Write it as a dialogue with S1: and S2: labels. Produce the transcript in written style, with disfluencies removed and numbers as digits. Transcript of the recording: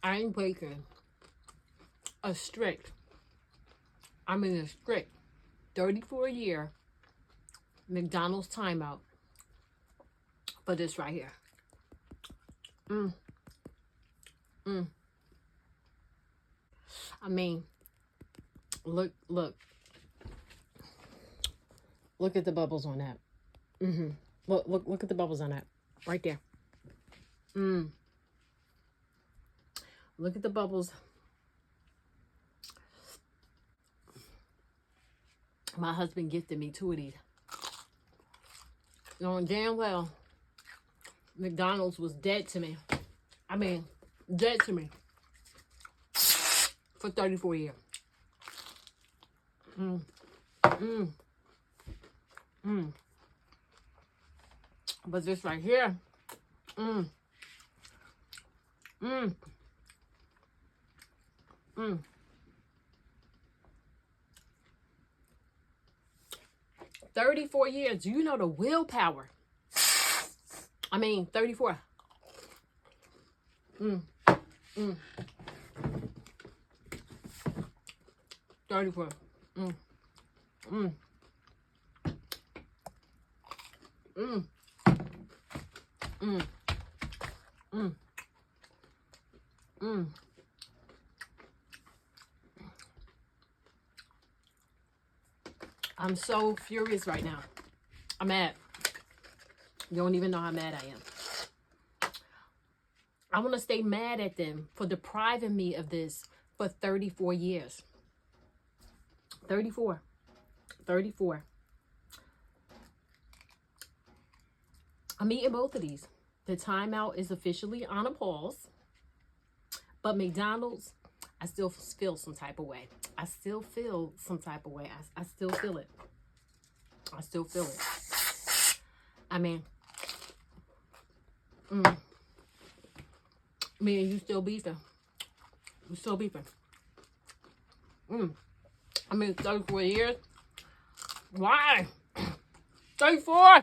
S1: I'm breaking a strict 34-year McDonald's timeout for this right here. I mean, look at the bubbles on that. Look at the bubbles on that right there. Look at the bubbles. My husband gifted me 2 of these, knowing damn well McDonald's was dead to me. I mean, dead to me for 34 years. But this right here, 34 years. Do you know the willpower? I mean, 34. 34. I'm so furious right now. I'm mad. You don't even know how mad I am. I want to stay mad at them for depriving me of this for 34 years. 34. I'm eating both of these. The timeout is officially on a pause. But McDonald's, I still feel some type of way. I still feel some type of way. I still feel it. I still feel it. I mean, me and you still beefing. We still beefing. I mean, 34 years. Why? 34!